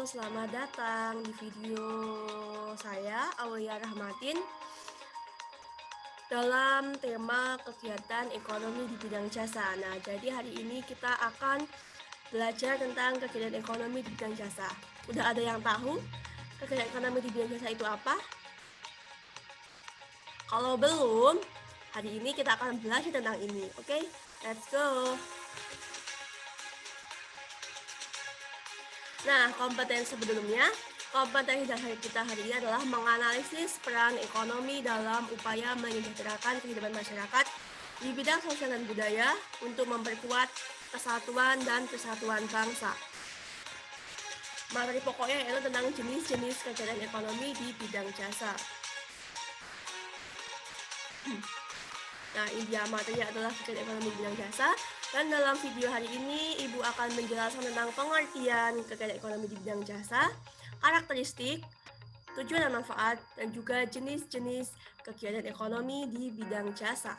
selamat datang di video saya, Aulia Rahmatin, dalam tema kegiatan ekonomi di bidang jasa. Nah, jadi hari ini kita akan belajar tentang kegiatan ekonomi di bidang jasa. Udah ada yang tahu kegiatan ekonomi di bidang jasa itu apa? Kalau belum, hari ini kita akan belajar tentang ini. Oke, let's go. Nah, kompetensi dasar kita hari ini adalah menganalisis peran ekonomi dalam upaya menyejahterakan kehidupan masyarakat di bidang sosial dan budaya untuk memperkuat kesatuan dan persatuan bangsa. Materi pokoknya yaitu tentang jenis-jenis kegiatan ekonomi di bidang jasa. Nah, ini dia materinya adalah kegiatan ekonomi di bidang jasa. Dan dalam video hari ini, Ibu akan menjelaskan tentang pengertian kegiatan ekonomi di bidang jasa, karakteristik, tujuan dan manfaat, dan juga jenis-jenis kegiatan ekonomi di bidang jasa.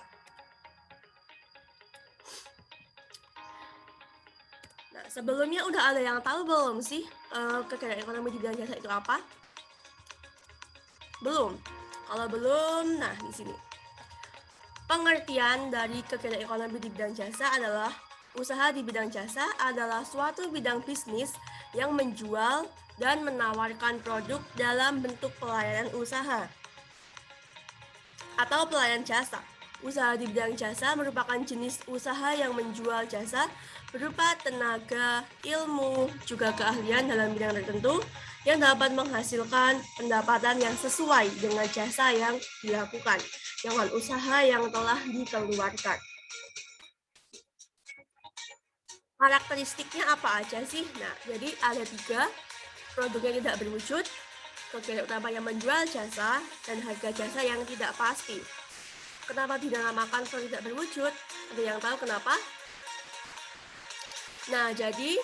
Nah, sebelumnya udah ada yang tahu belum sih kegiatan ekonomi di bidang jasa itu apa? Belum? Kalau belum, nah di sini. Pengertian dari kegiatan ekonomi di bidang jasa adalah usaha di bidang jasa adalah suatu bidang bisnis yang menjual dan menawarkan produk dalam bentuk pelayanan usaha atau pelayan jasa. Usaha di bidang jasa merupakan jenis usaha yang menjual jasa berupa tenaga, ilmu, juga keahlian dalam bidang tertentu yang dapat menghasilkan pendapatan yang sesuai dengan jasa yang dilakukan, dengan usaha yang telah dikeluarkan. Karakteristiknya apa aja sih? Nah, jadi ada 3, produk yang tidak berwujud, kegiatan utama yang menjual jasa, dan harga jasa yang tidak pasti. Kenapa dinamakan produk tidak berwujud? Ada yang tahu kenapa? Nah, jadi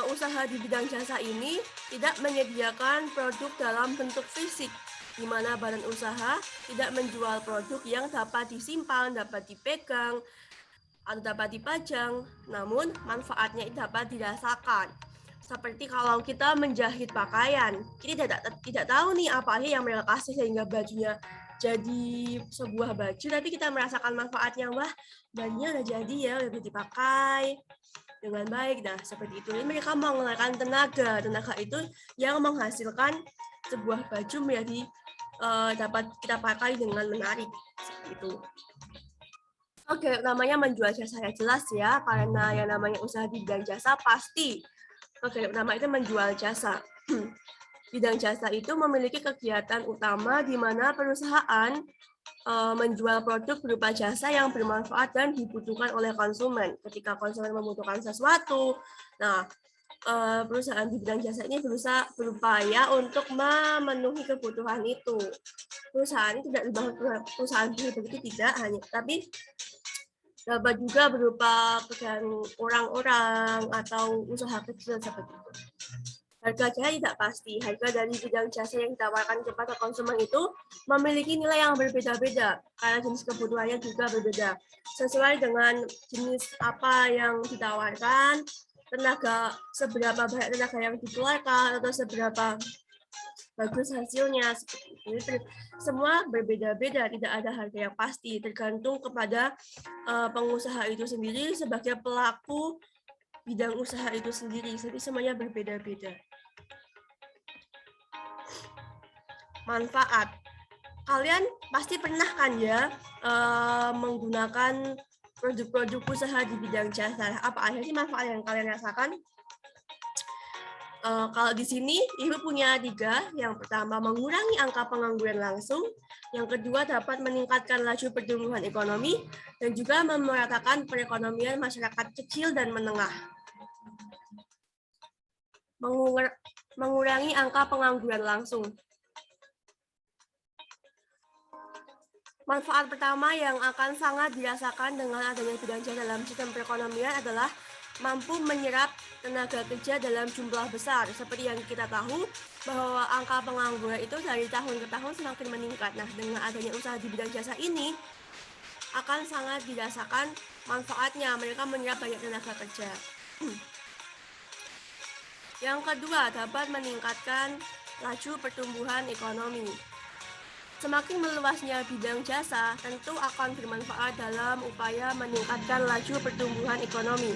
usaha di bidang jasa ini tidak menyediakan produk dalam bentuk fisik, di mana badan usaha tidak menjual produk yang dapat disimpan, dapat dipegang, atau dapat dipajang, namun manfaatnya dapat dirasakan. Seperti kalau kita menjahit pakaian, kita tidak tahu nih apa aja yang mereka kasih sehingga bajunya jadi sebuah baju, tapi kita merasakan manfaatnya, wah bajunya udah jadi ya, udah dipakai dengan baik. Nah, seperti itu. Jadi mereka mengeluarkan tenaga itu yang menghasilkan sebuah baju menjadi dapat kita pakai dengan menarik. Seperti itu. Oke, namanya menjual jasa ya jelas ya, karena yang namanya usaha di bidang jasa pasti. Oke, nama itu menjual jasa. Bidang jasa itu memiliki kegiatan utama di mana perusahaan menjual produk berupa jasa yang bermanfaat dan dibutuhkan oleh konsumen. Ketika konsumen membutuhkan sesuatu, nah perusahaan di bidang jasa ini berupaya untuk memenuhi kebutuhan itu. Perusahaan ini tidak dibangun perusahaan begitu tidak hanya, tapi dapat juga berupa pekerjaan orang-orang atau usaha kecil seperti itu. Harga jasa tidak pasti. Harga dari bidang jasa yang ditawarkan kepada konsumen itu memiliki nilai yang berbeda-beda karena jenis kebutuhannya juga berbeda. Sesuai dengan jenis apa yang ditawarkan, seberapa banyak tenaga yang dikeluarkan atau seberapa bagus hasilnya, seperti itu. Semua berbeda-beda, tidak ada harga yang pasti, tergantung kepada pengusaha itu sendiri sebagai pelaku bidang usaha itu sendiri. Jadi semuanya berbeda-beda. Manfaat. Kalian pasti pernah kan ya menggunakan produk-produk usaha di bidang jasa. Apa aja sih manfaat yang kalian rasakan? Kalau di sini Ibu punya 3. Yang pertama, mengurangi angka pengangguran langsung. Yang kedua, dapat meningkatkan laju pertumbuhan ekonomi dan juga memeratakan perekonomian masyarakat kecil dan menengah. Mengurangi angka pengangguran langsung. Manfaat pertama yang akan sangat dirasakan dengan adanya bidang jasa dalam sistem perekonomian adalah mampu menyerap tenaga kerja dalam jumlah besar. Seperti yang kita tahu bahwa angka pengangguran itu dari tahun ke tahun semakin meningkat. Nah, dengan adanya usaha di bidang jasa ini akan sangat dirasakan manfaatnya. Mereka menyerap banyak tenaga kerja. Yang kedua, dapat meningkatkan laju pertumbuhan ekonomi. Semakin meluasnya bidang jasa, tentu akan bermanfaat dalam upaya meningkatkan laju pertumbuhan ekonomi.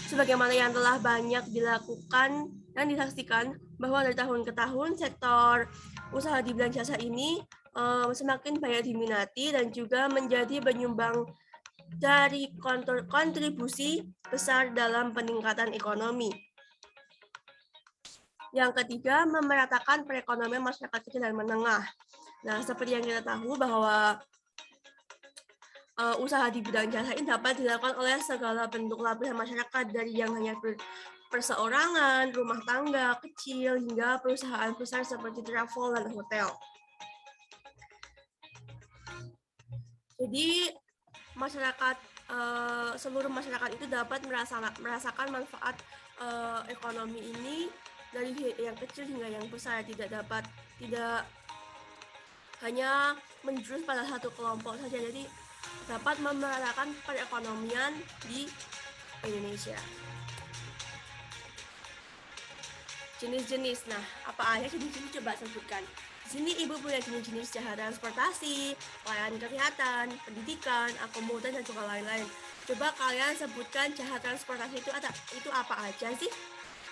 Sebagaimana yang telah banyak dilakukan dan disaksikan bahwa dari tahun ke tahun sektor usaha di bidang jasa ini semakin banyak diminati dan juga menjadi penyumbang dari kontribusi besar dalam peningkatan ekonomi. Yang ketiga, memeratakan perekonomian masyarakat kecil dan menengah. Nah, seperti yang kita tahu bahwa usaha di bidang jasa ini dapat dilakukan oleh segala bentuk lapisan masyarakat, dari yang hanya perseorangan, rumah tangga kecil, hingga perusahaan besar seperti travel dan hotel. Jadi masyarakat, seluruh masyarakat itu dapat merasakan manfaat ekonomi ini dari yang kecil hingga yang besar, tidak hanya menjurus pada satu kelompok saja, jadi dapat memeratakan perekonomian di Indonesia. Jenis-jenis, nah apa aja jenis-jenis, coba sebutkan. Di sini Ibu punya jenis-jenis jasa transportasi, pelayanan kesehatan, pendidikan, akomodan, dan juga lain-lain. Coba kalian sebutkan jasa transportasi itu apa aja sih?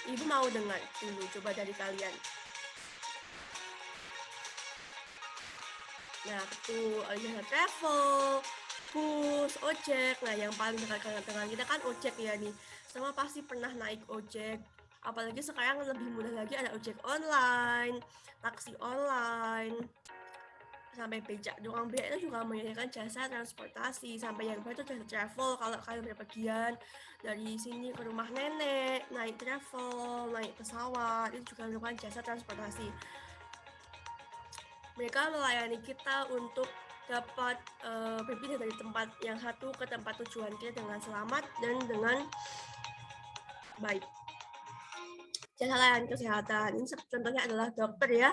Ibu mau dengar dulu, coba dari kalian. Nah, itu jasa travel, bus, ojek. Nah, yang paling dekat dengan kita kan ojek ya nih. Semua pasti pernah naik ojek. Apalagi sekarang lebih mudah lagi, ada ojek online, taksi online, sampai becak. Tukang becak itu juga menyediakan jasa transportasi. Sampai yang baru itu jasa travel, kalau kalian berpergian dari sini ke rumah nenek, naik travel, naik pesawat, itu juga merupakan jasa transportasi. Mereka melayani kita untuk dapat berpindah dari tempat yang satu ke tempat tujuan kita dengan selamat dan dengan baik. Jasa layanan kesehatan, ini contohnya adalah dokter ya.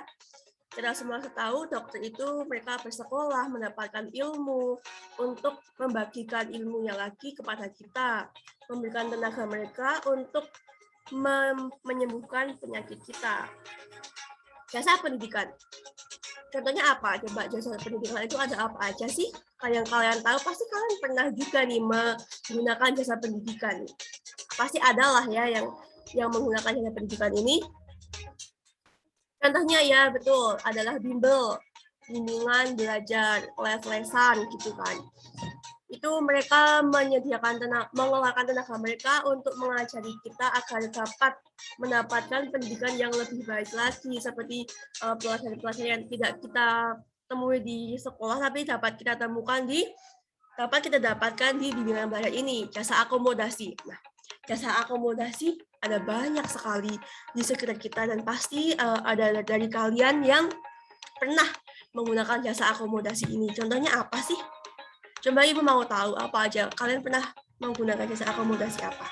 Kita semua tahu dokter itu mereka bersekolah, mendapatkan ilmu untuk membagikan ilmunya lagi kepada kita, memberikan tenaga mereka untuk menyembuhkan penyakit kita. Jasa pendidikan, contohnya apa? Coba jasa pendidikan itu ada apa aja sih? Yang kalian tahu, pasti kalian pernah juga nih menggunakan jasa pendidikan. Pasti ada lah ya yang menggunakan jasa pendidikan ini. Contohnya ya, betul, adalah bimbel, bimbingan belajar, les-lesan gitu kan. Itu mereka mengeluarkan tenaga mereka untuk mengajari kita agar dapat mendapatkan pendidikan yang lebih baik lagi, seperti pelajaran-pelajaran yang tidak kita temui di sekolah tapi dapat kita dapatkan di bimbingan belajar ini. Jasa akomodasi. Nah, jasa akomodasi ada banyak sekali di sekitar kita, dan pasti ada dari kalian yang pernah menggunakan jasa akomodasi ini. Contohnya apa sih? Coba Ibu mau tahu apa aja. Kalian pernah menggunakan jasa akomodasi apa?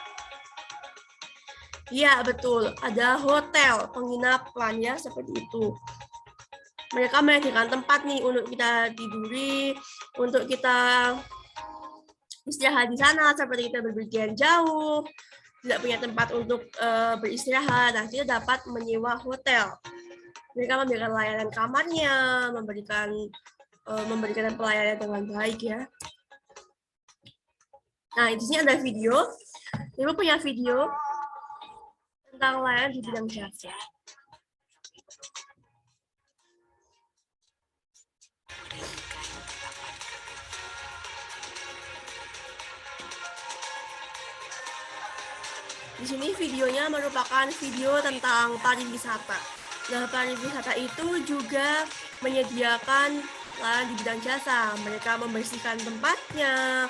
Iya, betul. Ada hotel, penginapan ya, seperti itu. Mereka menyediakan tempat nih untuk kita tiduri, untuk kita istirahat di sana, seperti kita berpergian jauh, tidak punya tempat untuk beristirahat. Nah, kita dapat menyewa hotel. Mereka memberikan layanan kamarnya, memberikan pelayanan dengan baik ya. Nah, di sini ada video. Ibu punya video tentang layanan di bidang jasa. Di sini videonya merupakan video tentang pariwisata. Nah, pariwisata itu juga menyediakan layanan di bidang jasa. Mereka membersihkan tempatnya.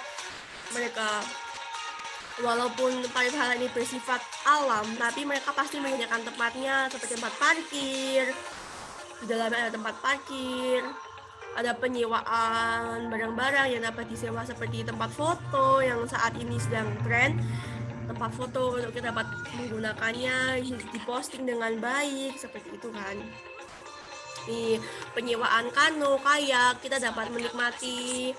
Mereka, walaupun pariwisata ini bersifat alam, tapi mereka pasti menyediakan tempatnya seperti tempat parkir. Di dalamnya ada tempat parkir, ada penyewaan barang-barang yang dapat disewa seperti tempat foto yang saat ini sedang tren. Tempat foto untuk kita dapat menggunakannya, diposting dengan baik, seperti itu kan. Di penyewaan kano, kayak, kita dapat menikmati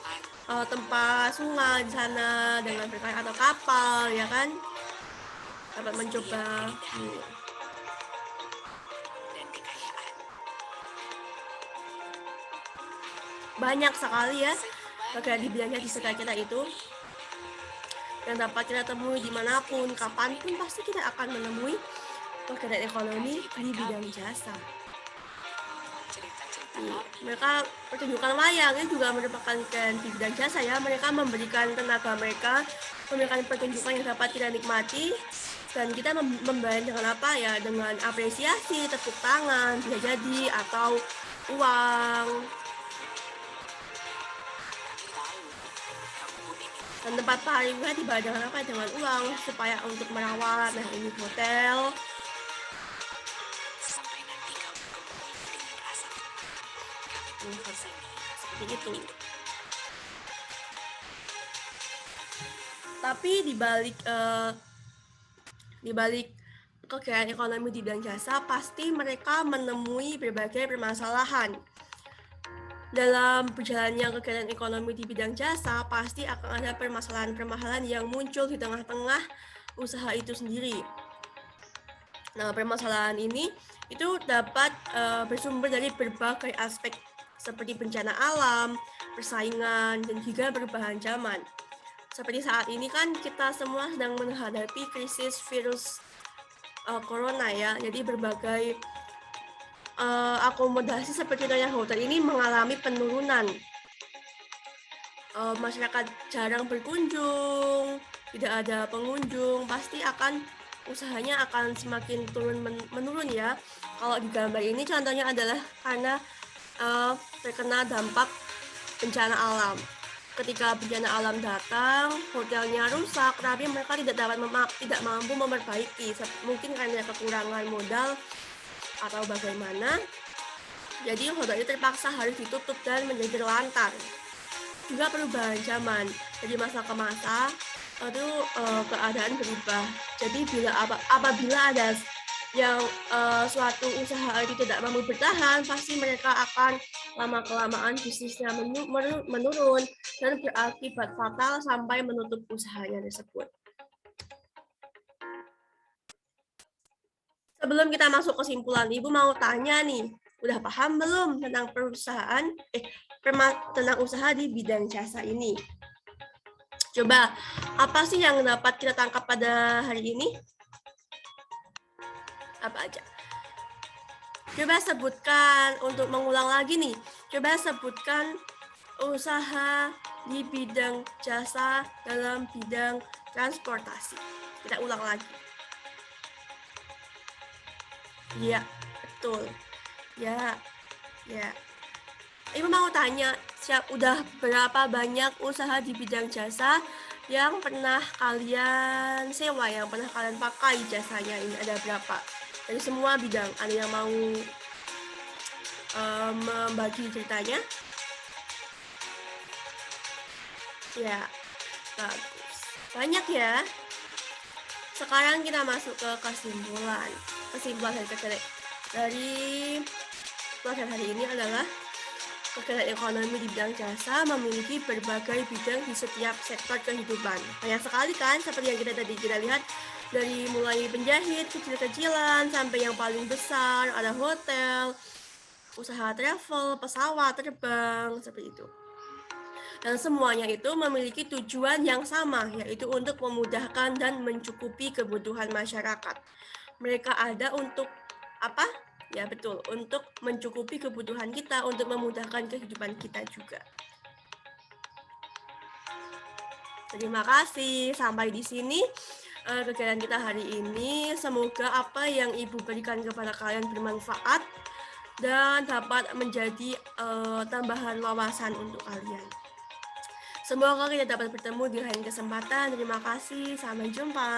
tempat sungai di sana dengan berkayak atau kapal, ya kan? Dapat mencoba. banyak sekali ya pekerjaan di bidang di sekitar kita itu yang dapat kita temui dimanapun, kapanpun pasti kita akan menemui pekerjaan ekonomi di bidang jasa. Mereka pertunjukan wayang ini juga merupakan keren di bidang jasa ya. Mereka memberikan tenaga mereka, memberikan pertunjukan yang dapat kita nikmati, dan kita membayar dengan apa ya? Dengan apresiasi, tepuk tangan, bisa jadi, atau uang. Dan tempat pariwisata dibayar dengan apa? Dengan uang supaya untuk merawat. Nah ini hotel. Seperti itu. Tapi dibalik kekayaan ekonomi di bidang jasa, pasti mereka menemui berbagai permasalahan. Dalam perjalannya kekayaan ekonomi di bidang jasa, pasti akan ada permasalahan-permasalahan yang muncul di tengah-tengah usaha itu sendiri. Nah, permasalahan ini itu dapat bersumber dari berbagai aspek seperti bencana alam, persaingan, dan juga perubahan zaman. Seperti saat ini kan kita semua sedang menghadapi krisis virus corona ya. Jadi berbagai akomodasi seperti contohnya hotel ini mengalami penurunan. Masyarakat jarang berkunjung, tidak ada pengunjung, pasti usahanya akan semakin menurun ya. Kalau di gambar ini contohnya adalah karena terkena dampak bencana alam. Ketika bencana alam datang, hotelnya rusak, tapi mereka tidak mampu memperbaiki, mungkin karena kekurangan modal atau bagaimana. Jadi hotel itu terpaksa harus ditutup dan menjadi terlantar. Juga perubahan zaman, dari masa ke masa itu keadaan berubah. Jadi apabila ada yang suatu usaha itu tidak mampu bertahan, pasti mereka akan lama-kelamaan bisnisnya menurun dan berakibat fatal sampai menutup usahanya tersebut. Sebelum kita masuk kesimpulan, Ibu mau tanya nih, udah paham belum tentang tentang usaha di bidang jasa ini? Coba, apa sih yang dapat kita tangkap pada hari ini? Apa aja? Coba sebutkan, untuk mengulang lagi nih, coba sebutkan usaha di bidang jasa dalam bidang transportasi. Kita ulang lagi. Ya, betul. Ya. Ibu mau tanya, udah berapa banyak usaha di bidang jasa yang pernah kalian sewa, yang pernah kalian pakai jasanya ini? Ada berapa? Dari semua bidang, ada yang mau membagi ceritanya? Ya, bagus. Banyak ya. Sekarang kita masuk ke kesimpulan. Kesimpulan dari pelajaran hari ini adalah kekayaan ekonomi di bidang jasa memiliki berbagai bidang di setiap sektor kehidupan. Banyak sekali kan, seperti yang kita lihat, dari mulai penjahit kecil-kecilan sampai yang paling besar, ada hotel, usaha travel, pesawat terbang, seperti itu. Dan semuanya itu memiliki tujuan yang sama, yaitu untuk memudahkan dan mencukupi kebutuhan masyarakat. Mereka ada untuk apa? Ya betul, untuk mencukupi kebutuhan kita, untuk memudahkan kehidupan kita juga. Terima kasih, sampai di sini kegiatan kita hari ini. Semoga apa yang Ibu berikan kepada kalian bermanfaat dan dapat menjadi tambahan wawasan untuk kalian. Semoga kita dapat bertemu di lain kesempatan. Terima kasih, sampai jumpa.